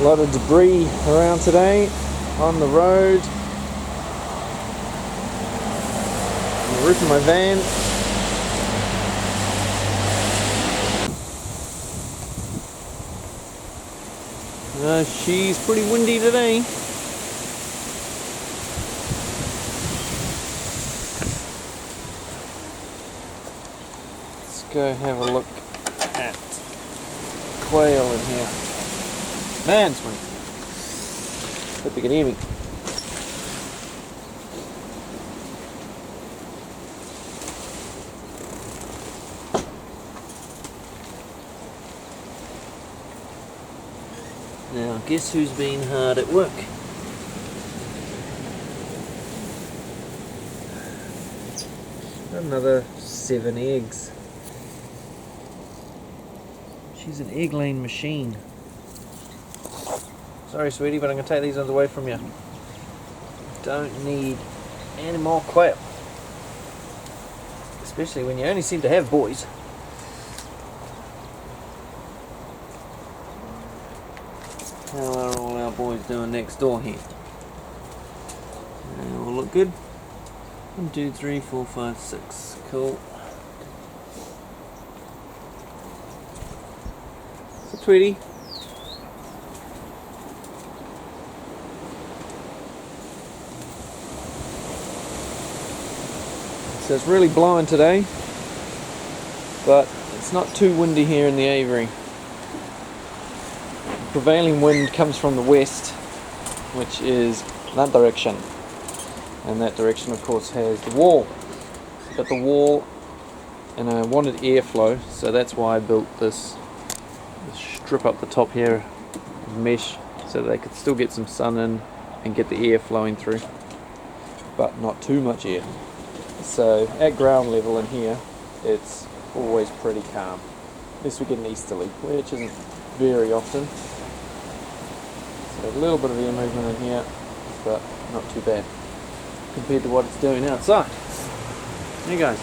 A lot of debris around today on the road, on the roof of my van. She's pretty windy today. Let's go have a look at Quail in here. Man, it's windy. Hope you can hear me. Now, guess who's been hard at work? Another 7 eggs. She's an egg-laying machine. Sorry, sweetie, but I'm going to take these ones away from you. Don't need any more quail. Especially when you only seem to have boys. How are all our boys doing next door here? They all look good. 1, 2, 3, 4, 5, 6. Cool. So, Tweety. So it's really blowing today, but it's not too windy here in the aviary. The prevailing wind comes from the west, which is that direction, and that direction of course has the wall, but the wall, and I wanted airflow, so that's why I built this strip up the top here of mesh, so that they could still get some sun in and get the air flowing through, but not too much air. So at ground level in here, it's always pretty calm, unless we get an easterly, which isn't very often. So a little bit of air movement in here, but not too bad compared to what it's doing outside. There you go.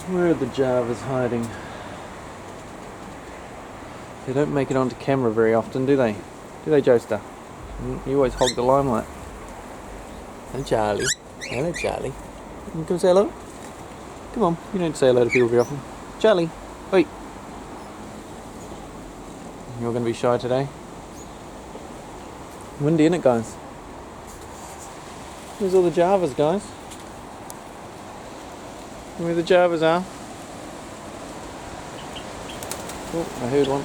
Where are the Javas hiding? They don't make it onto camera very often, do they? Do they, Joester? You always hog the limelight. Hello, Charlie. Hello, Charlie. You can come say hello? Come on, you don't say hello to people very often. Charlie, wait. You're going to be shy today? Windy, isn't it, guys? Where's all the Javas, guys? Where the Javas are. Oh, I heard one.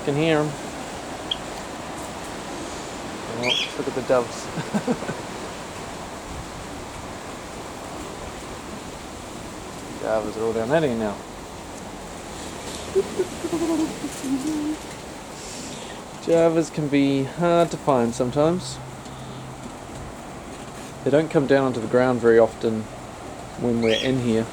Can hear them. Oh, look at the doves. Javas are all down that end now. Javas can be hard to find sometimes. They don't come down onto the ground very often when we're in here.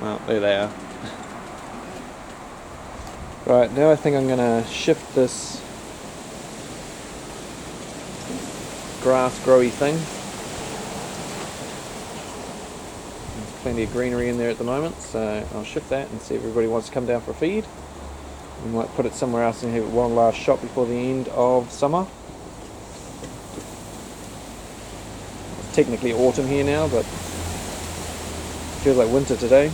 Well, there they are. Right, now I think I'm going to shift this grass growy thing. There's plenty of greenery in there at the moment, so I'll shift that and see if everybody wants to come down for a feed. We might put it somewhere else and have one last shot before the end of summer. It's technically autumn here now, but it feels like winter today.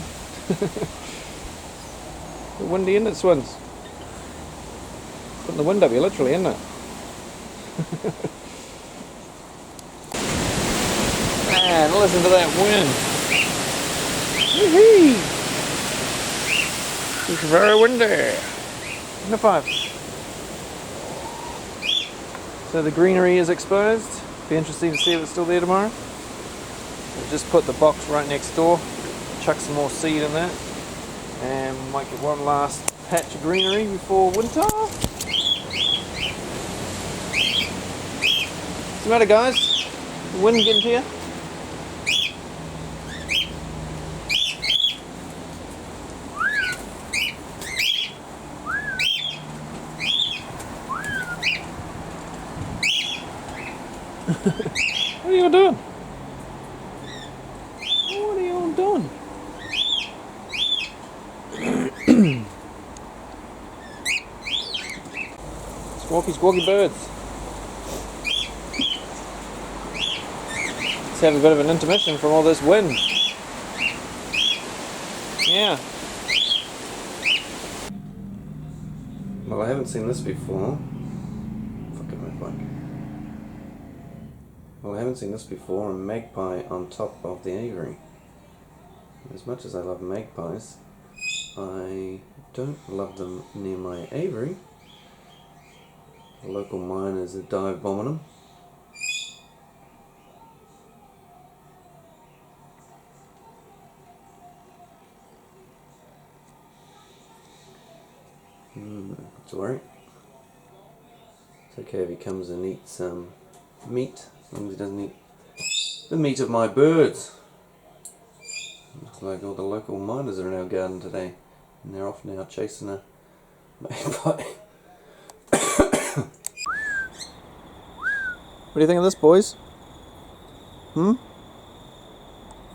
It's windy, isn't it, Swins? Putting the wind up here, literally, isn't it? Man, listen to that wind. Wee-hee! It's very windy. No 5. So the greenery is exposed. Be interesting to see if it's still there tomorrow. We'll just put the box right next door, chuck some more seed in that, and we might get one last patch of greenery before winter. What's the matter, guys? The wind getting to you? y'all doing? What are y'all doing? Squawky, squawky birds. Let's have a bit of an intermission from all this wind. Yeah. Well, I haven't seen this before. Fucking magpie. Well, I haven't seen this before. A magpie on top of the aviary. As much as I love magpies, I don't love them near my aviary. The local miners are dive bombing them. Not to worry. It's okay if he comes and eats some meat, as long as he doesn't eat the meat of my birds. Looks like all the local miners are in our garden today, and they're off now chasing a magpie. What do you think of this, boys? What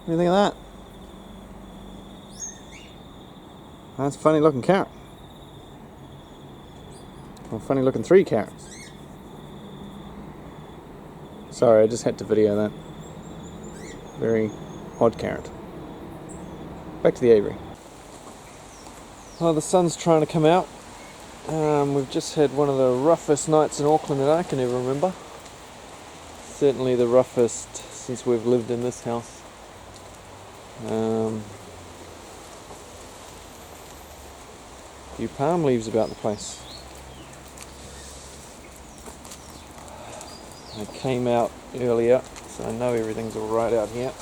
do you think of that? That's a funny looking carrot. Well, funny looking 3 carrots. Sorry, I just had to video that. Very odd carrot. Back to the aviary. Well, the sun's trying to come out. We've just had one of the roughest nights in Auckland that I can ever remember. Certainly the roughest since we've lived in this house. A few palm leaves about the place. I came out earlier, so I know everything's alright out here.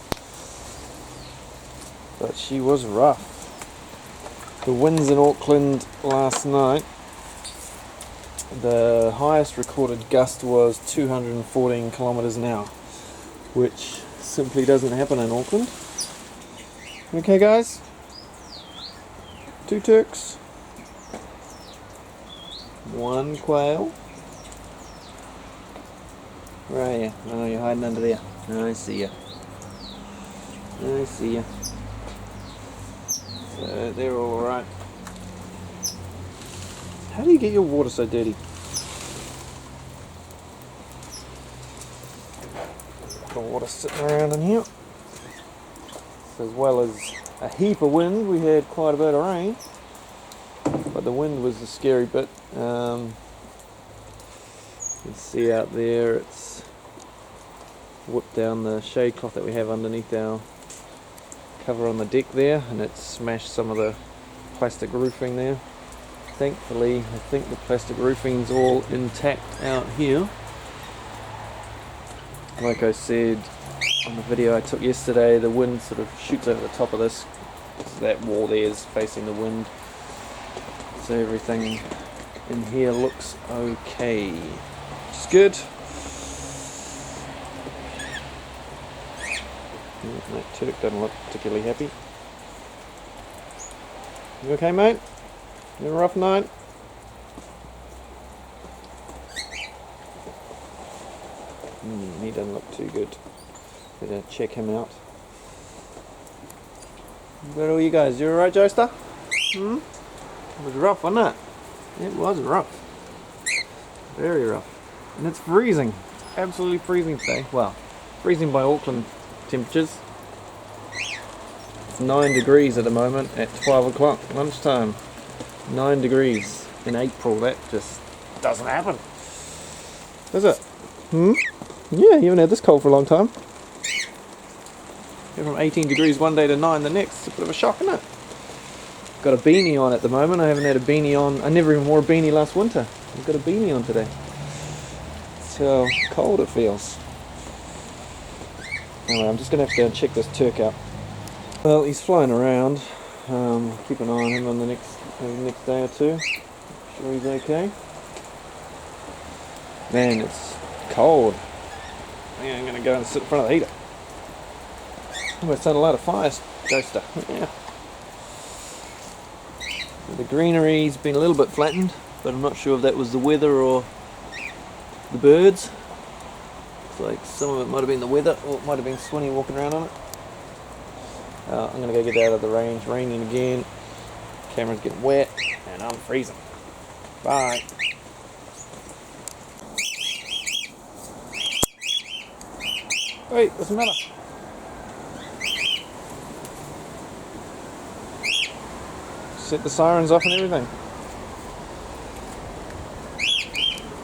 But she was rough. The winds in Auckland last night, the highest recorded gust was 214 kilometres an hour, which simply doesn't happen in Auckland. Okay guys, 2 turks, 1 quail. Where are you? Oh, you're hiding under there. I see you. I see you. So they're all right. How do you get your water so dirty? The water sitting around in here. So as well as a heap of wind, we had quite a bit of rain. But the wind was the scary bit. You can see out there it's whipped down the shade cloth that we have underneath our cover on the deck there, and it's smashed some of the plastic roofing there. Thankfully, I think the plastic roofing's all intact out here. Like I said on the video I took yesterday, the wind sort of shoots over the top of this. So that wall there is facing the wind. So everything in here looks okay. Which is good. That Turk doesn't look particularly happy. You okay, mate? You have a rough night? He doesn't look too good. Better check him out. Where are you guys? You alright, Joester? It was rough, wasn't it? It was rough. Very rough. And it's freezing. Absolutely freezing today. Well, freezing by Auckland temperatures. It's 9 degrees at the moment at 12 o'clock lunchtime. 9 degrees in April. That just doesn't happen. Is it? Yeah, you haven't had this cold for a long time. Go from 18 degrees one day to 9 the next. It's a bit of a shock, isn't it? Got a beanie on at the moment. I haven't had a beanie on. I never even wore a beanie last winter. I've got a beanie on today. That's how cold it feels. Anyway, I'm just going to have to go and check this Turk out. Well, he's flying around. Keep an eye on him on the next day or two. Sure he's okay. Man, it's cold. I think I'm going to go and sit in front of the heater. We're starting a lot of fires, Joester. Yeah. The greenery's been a little bit flattened, but I'm not sure if that was the weather or the birds. Looks like some of it might have been the weather, or it might have been Swinny walking around on it. I'm going to go get out of the range, raining again. Camera's getting wet, and I'm freezing. Bye. Wait, what's the matter? Set the sirens off and everything.